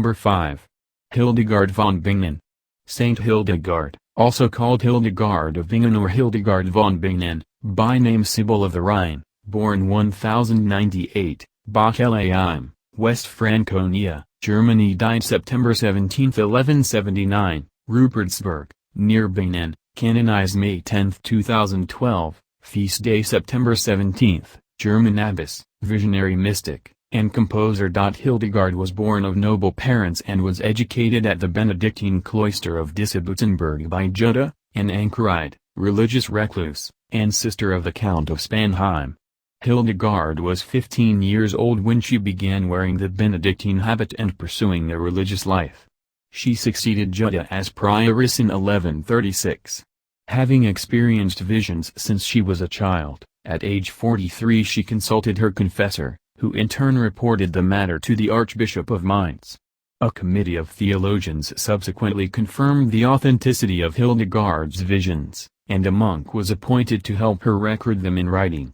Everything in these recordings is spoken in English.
Number 5. Hildegard von Bingen. Saint Hildegard, also called Hildegard of Bingen or Hildegard von Bingen, by name Sibyl of the Rhine, born 1098, Bach-Leim, West Franconia, Germany, died September 17, 1179, Rupertsberg, near Bingen, canonized May 10, 2012, feast day September 17, German abbess, visionary mystic, and composer. Hildegard was born of noble parents and was educated at the Benedictine cloister of Disibutenberg by Jutta, an anchorite, religious recluse, and sister of the Count of Spanheim. Hildegard was 15 years old when she began wearing the Benedictine habit and pursuing a religious life. She succeeded Jutta as prioress in 1136. Having experienced visions since she was a child, at age 43 she consulted her confessor, who in turn reported the matter to the Archbishop of Mainz. A committee of theologians subsequently confirmed the authenticity of Hildegard's visions, and a monk was appointed to help her record them in writing.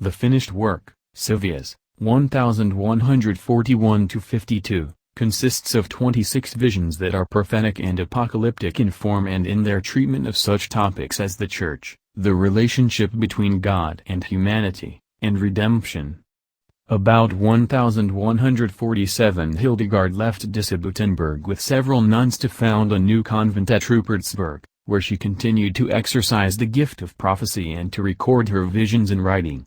The finished work, Civias, 1141-52, consists of 26 visions that are prophetic and apocalyptic in form and in their treatment of such topics as the Church, the relationship between God and humanity, and redemption. About 1147 Hildegard left Disibutenberg with several nuns to found a new convent at Rupertsberg, where she continued to exercise the gift of prophecy and to record her visions in writing.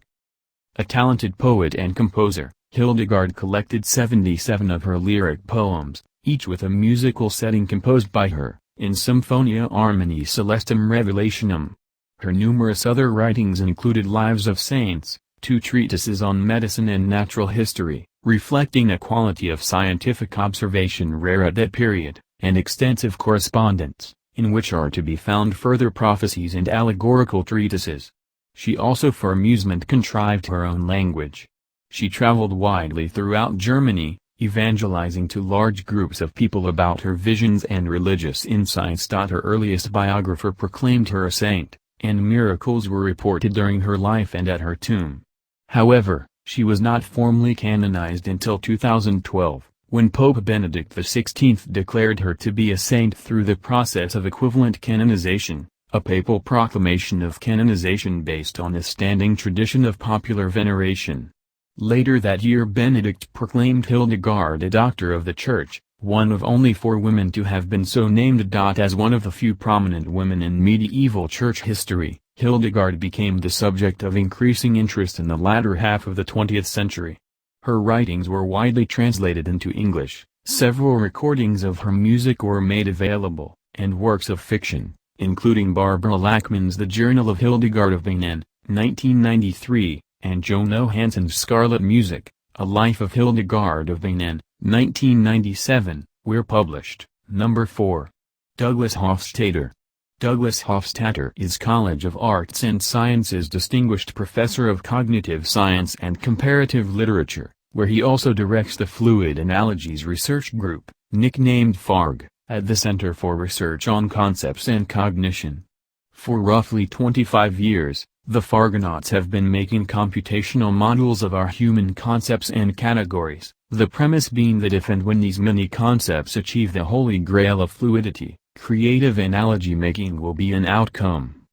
A talented poet and composer, Hildegard collected 77 of her lyric poems, each with a musical setting composed by her, in Symphonia Armani Celestum Revelationum. Her numerous other writings included Lives of Saints, 2 treatises on medicine and natural history, reflecting a quality of scientific observation rare at that period, and extensive correspondence, in which are to be found further prophecies and allegorical treatises. She also for amusement contrived her own language. She traveled widely throughout Germany, evangelizing to large groups of people about her visions and religious insights. Her earliest biographer proclaimed her a saint, and miracles were reported during her life and at her tomb. However, she was not formally canonized until 2012, when Pope Benedict XVI declared her to be a saint through the process of equivalent canonization, a papal proclamation of canonization based on a standing tradition of popular veneration. Later that year Benedict proclaimed Hildegard a Doctor of the Church, one of only 4 women to have been so named. As one of the few prominent women in medieval church history, Hildegard became the subject of increasing interest in the latter half of the 20th century. Her writings were widely translated into English, several recordings of her music were made available, and works of fiction, including Barbara Lachmann's The Journal of Hildegard of Bingen, 1993, and Jono Hansen's Scarlet Music, A Life of Hildegard of Bingen, 1997, were published. Number 4. Douglas Hofstadter. Douglas Hofstadter is College of Arts and Sciences Distinguished Professor of Cognitive Science and Comparative Literature, where he also directs the Fluid Analogies Research Group, nicknamed FARG, at the Center for Research on Concepts and Cognition. For roughly 25 years, the Fargonauts have been making computational models of our human concepts and categories, the premise being that if and when these many concepts achieve the holy grail of fluidity, creative analogy making will be an outcome.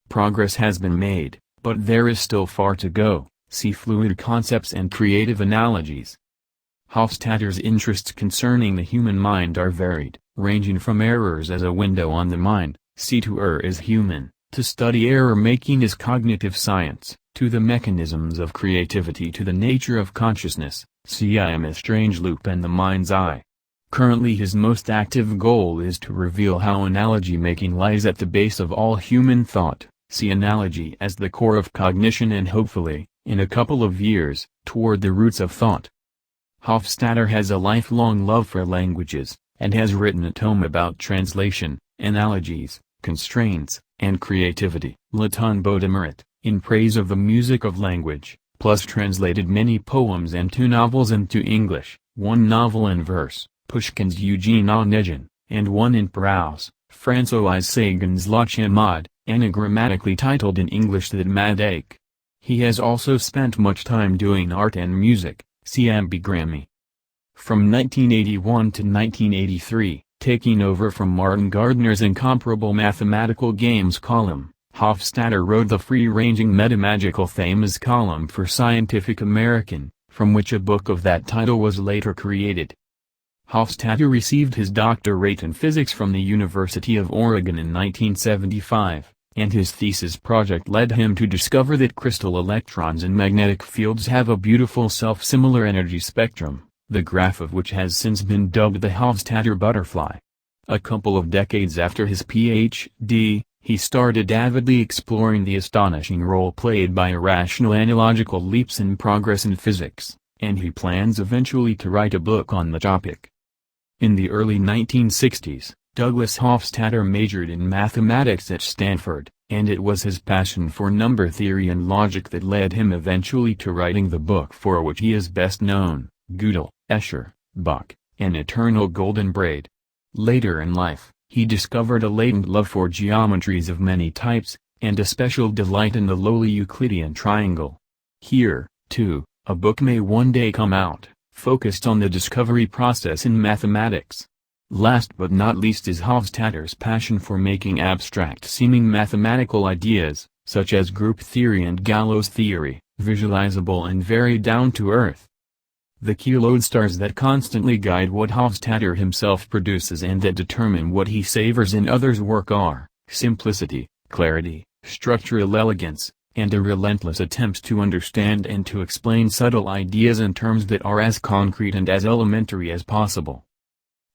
Progress has been made, but there is still far to go. See Fluid Concepts and Creative Analogies. Hofstadter's interests concerning the human mind are varied, ranging from errors as a window on the mind, see to err is human, to study error-making as cognitive science, to the mechanisms of creativity, to the nature of consciousness, see I Am a Strange Loop and the Mind's Eye. Currently his most active goal is to reveal how analogy-making lies at the base of all human thought, see analogy as the core of cognition and hopefully, in a couple of years, toward the roots of thought. Hofstadter has a lifelong love for languages, and has written a tome about translation, analogies, constraints, and creativity, Le Tombeau de Merit, in praise of the music of language, plus translated many poems and 2 novels into English, 1 novel in verse, Pushkin's Eugene Onegin, and 1 in prose, François Sagan's La Chamade, anagrammatically titled in English That Mad Ache. He has also spent much time doing art and music, see ambigrammy. From 1981 to 1983, taking over from Martin Gardner's incomparable mathematical games column, Hofstadter wrote the free-ranging metamagical Thames column for Scientific American, from which a book of that title was later created. Hofstadter received his doctorate in physics from the University of Oregon in 1975, and his thesis project led him to discover that crystal electrons in magnetic fields have a beautiful self-similar energy spectrum, the graph of which has since been dubbed the Hofstadter butterfly. A couple of decades after his Ph.D., he started avidly exploring the astonishing role played by irrational analogical leaps in progress in physics, and he plans eventually to write a book on the topic. In the early 1960s, Douglas Hofstadter majored in mathematics at Stanford, and it was his passion for number theory and logic that led him eventually to writing the book for which he is best known, Gödel, Escher, Bach, An Eternal Golden Braid. Later in life, he discovered a latent love for geometries of many types, and a special delight in the lowly Euclidean triangle. Here, too, a book may one day come out, focused on the discovery process in mathematics. Last but not least is Hofstadter's passion for making abstract-seeming mathematical ideas, such as group theory and Galois theory, visualizable and very down-to-earth. The key lodestars that constantly guide what Hofstadter himself produces and that determine what he savors in others' work are simplicity, clarity, structural elegance, and a relentless attempt to understand and to explain subtle ideas in terms that are as concrete and as elementary as possible.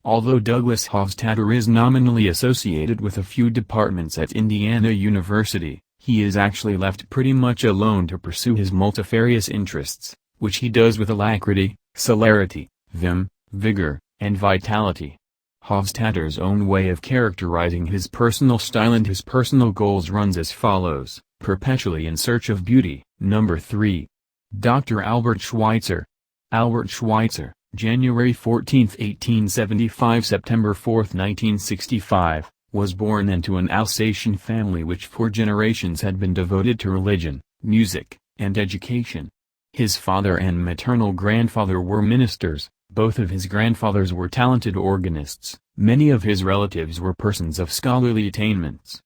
Although Douglas Hofstadter is nominally associated with a few departments at Indiana University, he is actually left pretty much alone to pursue his multifarious interests, which he does with alacrity, celerity, vim, vigor, and vitality. Hofstadter's own way of characterizing his personal style and his personal goals runs as follows: perpetually in search of beauty. Number 3. Dr. Albert Schweitzer. Albert Schweitzer, January 14, 1875 – September 4, 1965, was born into an Alsatian family which for generations had been devoted to religion, music, and education. His father and maternal grandfather were ministers, both of his grandfathers were talented organists, many of his relatives were persons of scholarly attainments.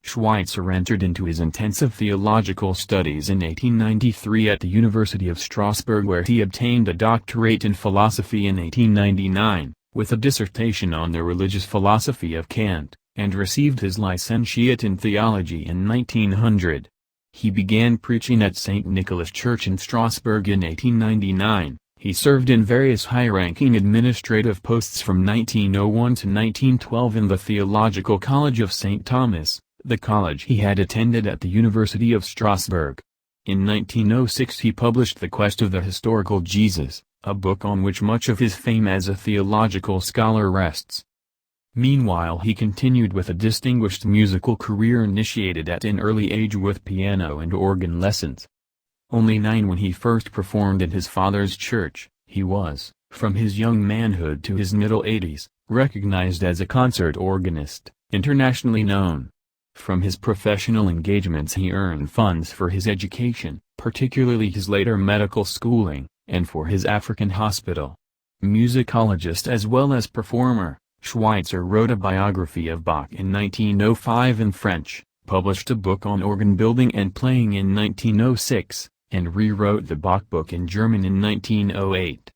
Schweitzer entered into his intensive theological studies in 1893 at the University of Strasbourg, where he obtained a doctorate in philosophy in 1899, with a dissertation on the religious philosophy of Kant, and received his licentiate in theology in 1900. He began preaching at St. Nicholas Church in Strasbourg in 1899. He served in various high-ranking administrative posts from 1901 to 1912 in the Theological College of St. Thomas, the college he had attended at the University of Strasbourg. In 1906 he published The Quest of the Historical Jesus, a book on which much of his fame as a theological scholar rests. Meanwhile he continued with a distinguished musical career initiated at an early age with piano and organ lessons. Only 9 when he first performed at his father's church, he was, from his young manhood to his middle 80s, recognized as a concert organist, internationally known. From his professional engagements he earned funds for his education, particularly his later medical schooling, and for his African hospital. Musicologist as well as performer, Schweitzer wrote a biography of Bach in 1905 in French, published a book on organ building and playing in 1906, and rewrote the Bach book in German in 1908.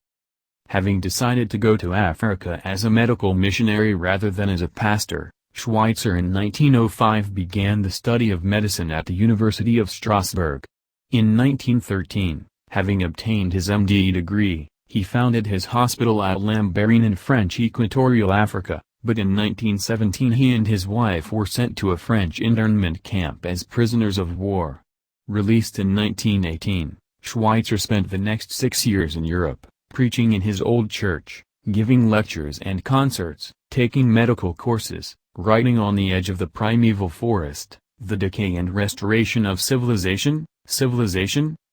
Having decided to go to Africa as a medical missionary rather than as a pastor, Schweitzer in 1905 began the study of medicine at the University of Strasbourg. In 1913, having obtained his MD degree, he founded his hospital at Lambarene in French Equatorial Africa, but in 1917 he and his wife were sent to a French internment camp as prisoners of war. Released in 1918, Schweitzer spent the next 6 years in Europe, preaching in his old church, giving lectures and concerts, taking medical courses, writing on the edge of the primeval forest, the decay and restoration of civilization,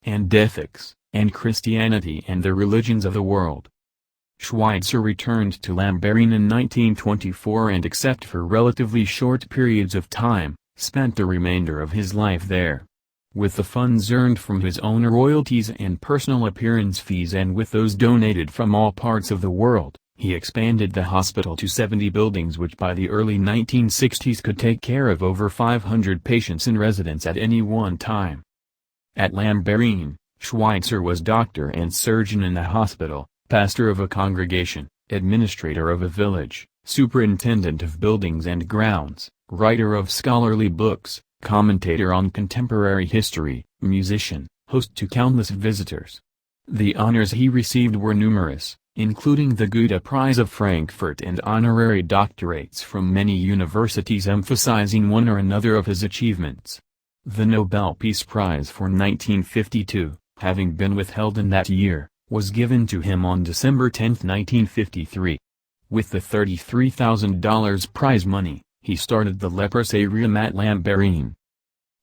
and ethics, and Christianity and the religions of the world. Schweitzer returned to Lambarene in 1924 and except for relatively short periods of time, spent the remainder of his life there. With the funds earned from his own royalties and personal appearance fees and with those donated from all parts of the world, he expanded the hospital to 70 buildings which by the early 1960s could take care of over 500 patients in residence at any one time. At Lambarene, Schweitzer was doctor and surgeon in the hospital, pastor of a congregation, administrator of a village, superintendent of buildings and grounds, writer of scholarly books, commentator on contemporary history, musician, host to countless visitors. The honors he received were numerous, including the Goethe Prize of Frankfurt and honorary doctorates from many universities emphasizing one or another of his achievements. The Nobel Peace Prize for 1952, having been withheld in that year, was given to him on December 10, 1953. With the $33,000 prize money, he started the leprosarium at Lambarene.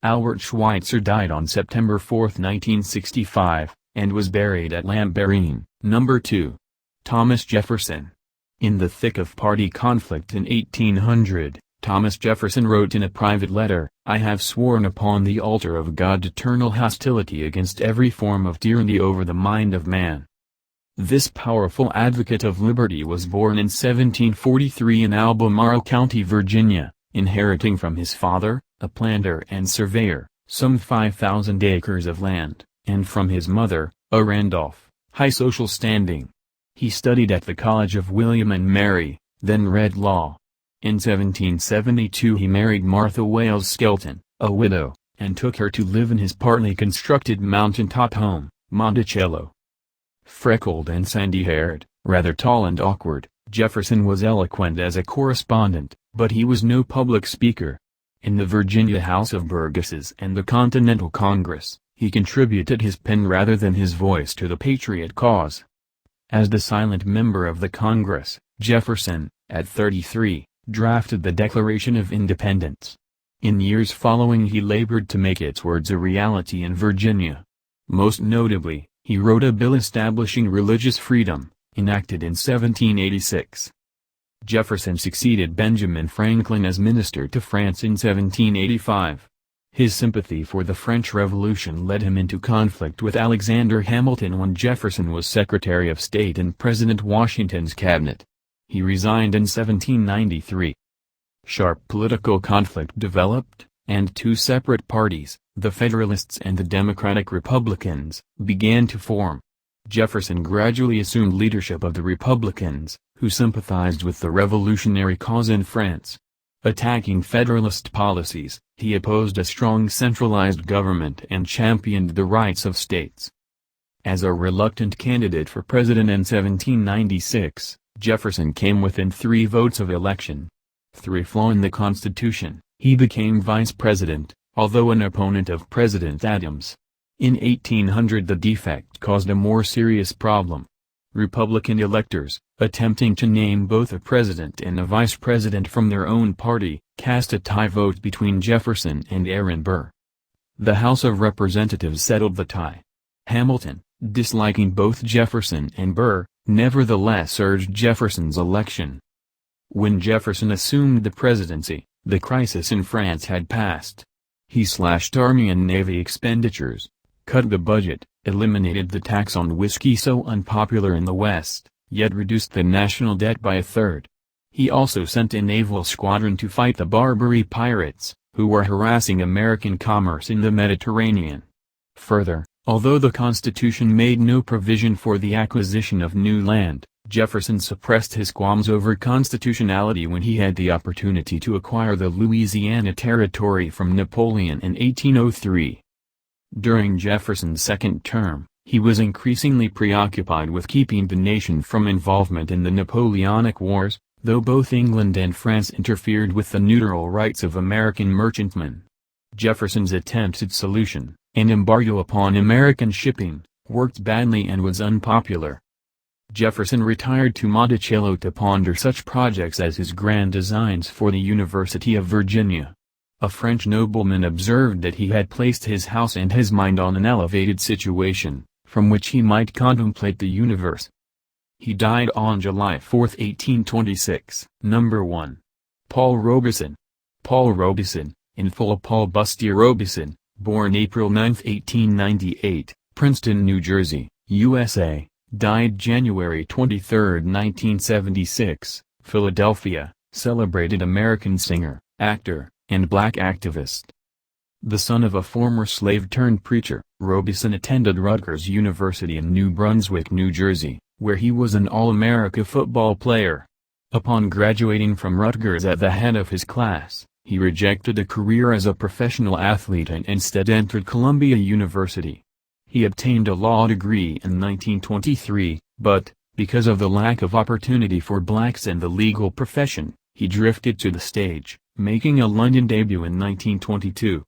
Albert Schweitzer died on September 4, 1965, and was buried at Lambarene, No. 2. Thomas Jefferson. In the thick of party conflict in 1800, Thomas Jefferson wrote in a private letter, "I have sworn upon the altar of God eternal hostility against every form of tyranny over the mind of man." This powerful advocate of liberty was born in 1743 in Albemarle County, Virginia, inheriting from his father, a planter and surveyor, some 5,000 acres of land, and from his mother, a Randolph, high social standing. He studied at the College of William and Mary, then read law. In 1772 he married Martha Wales Skelton, a widow, and took her to live in his partly constructed mountaintop home, Monticello. Freckled and sandy-haired, rather tall and awkward, Jefferson was eloquent as a correspondent, but he was no public speaker. In the Virginia House of Burgesses and the Continental Congress, he contributed his pen rather than his voice to the patriot cause. As the silent member of the Congress, Jefferson, at 33, drafted the Declaration of Independence. In years following he labored to make its words a reality in Virginia. Most notably, he wrote a bill establishing religious freedom, enacted in 1786. Jefferson succeeded Benjamin Franklin as minister to France in 1785. His sympathy for the French Revolution led him into conflict with Alexander Hamilton when Jefferson was Secretary of State in President Washington's cabinet. He resigned in 1793. Sharp political conflict developed, and two separate parties, the Federalists and the Democratic Republicans, began to form. Jefferson gradually assumed leadership of the Republicans, who sympathized with the revolutionary cause in France. Attacking Federalist policies, he opposed a strong centralized government and championed the rights of states. As a reluctant candidate for president in 1796, Jefferson came within 3 votes of election. Through a flaw in the Constitution, he became vice president, although an opponent of President Adams. In 1800 the defect caused a more serious problem. Republican electors, attempting to name both a president and a vice president from their own party, cast a tie vote between Jefferson and Aaron Burr. The House of Representatives settled the tie. Hamilton, disliking both Jefferson and Burr, nevertheless urged Jefferson's election. When Jefferson assumed the presidency, the crisis in France had passed. He slashed Army and Navy expenditures, cut the budget, eliminated the tax on whiskey so unpopular in the West, yet reduced the national debt by a third. He also sent a naval squadron to fight the Barbary pirates, who were harassing American commerce in the Mediterranean. Further, although the Constitution made no provision for the acquisition of new land, Jefferson suppressed his qualms over constitutionality when he had the opportunity to acquire the Louisiana Territory from Napoleon in 1803. During Jefferson's second term, he was increasingly preoccupied with keeping the nation from involvement in the Napoleonic Wars, though both England and France interfered with the neutral rights of American merchantmen. Jefferson's attempted solution, an embargo upon American shipping, worked badly and was unpopular. Jefferson retired to Monticello to ponder such projects as his grand designs for the University of Virginia. A French nobleman observed that he had placed his house and his mind on an elevated situation, from which he might contemplate the universe. He died on July 4, 1826. Number 1. Paul Robeson. Paul Robeson, in full Paul Bustier Robeson, Born April 9, 1898, Princeton, New Jersey, USA. Died January 23, 1976, Philadelphia. Celebrated American singer, actor, and black activist. The son of a former slave-turned-preacher, Robeson attended Rutgers University in New Brunswick, New Jersey, where he was an All-America football player. Upon graduating from Rutgers at the head of his class, he rejected a career as a professional athlete and instead entered Columbia University. He obtained a law degree in 1923, but, because of the lack of opportunity for blacks in the legal profession, he drifted to the stage, making a London debut in 1922.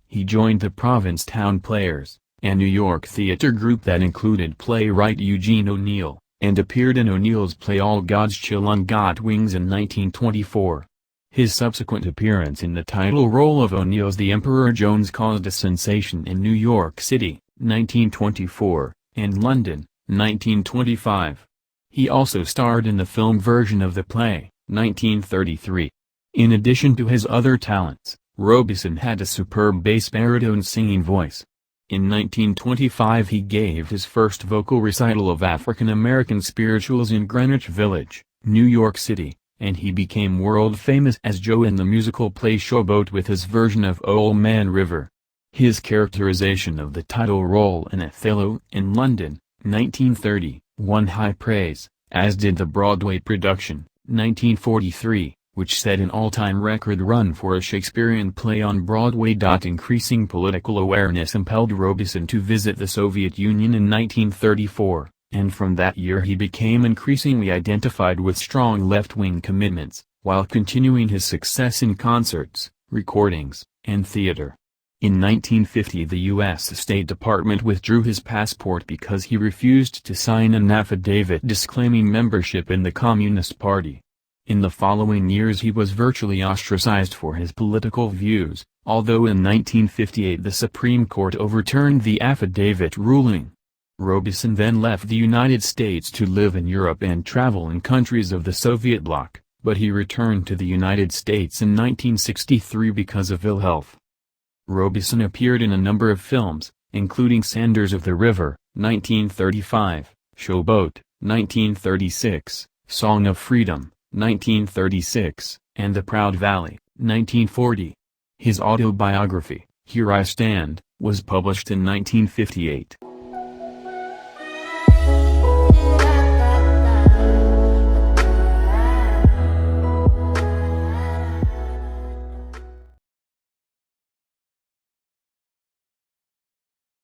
He joined the Provincetown Players, a New York theater group that included playwright Eugene O'Neill, and appeared in O'Neill's play All God's Children Got Wings in 1924. His subsequent appearance in the title role of O'Neill's The Emperor Jones caused a sensation in New York City, 1924, and London, 1925. He also starred in the film version of the play, 1933. In addition to his other talents, Robeson had a superb bass baritone singing voice. In 1925 he gave his first vocal recital of African American spirituals in Greenwich Village, New York City, and he became world famous as Joe in the musical play Showboat with his version of Old Man River. His characterization of the title role in Othello in London, 1930, won high praise, as did the Broadway production, 1943, which set an all-time record run for a Shakespearean play on Broadway. Increasing political awareness impelled Robeson to visit the Soviet Union in 1934, and from that year he became increasingly identified with strong left-wing commitments, while continuing his success in concerts, recordings, and theater. In 1950 the U.S. State Department withdrew his passport because he refused to sign an affidavit disclaiming membership in the Communist Party. In the following years he was virtually ostracized for his political views, although in 1958 the Supreme Court overturned the affidavit ruling. Robeson then left the United States to live in Europe and travel in countries of the Soviet bloc, but he returned to the United States in 1963 because of ill health. Robeson appeared in a number of films, including Sanders of the River, 1935, Showboat, 1936, Song of Freedom, 1936, and The Proud Valley, 1940. His autobiography, Here I Stand, was published in 1958.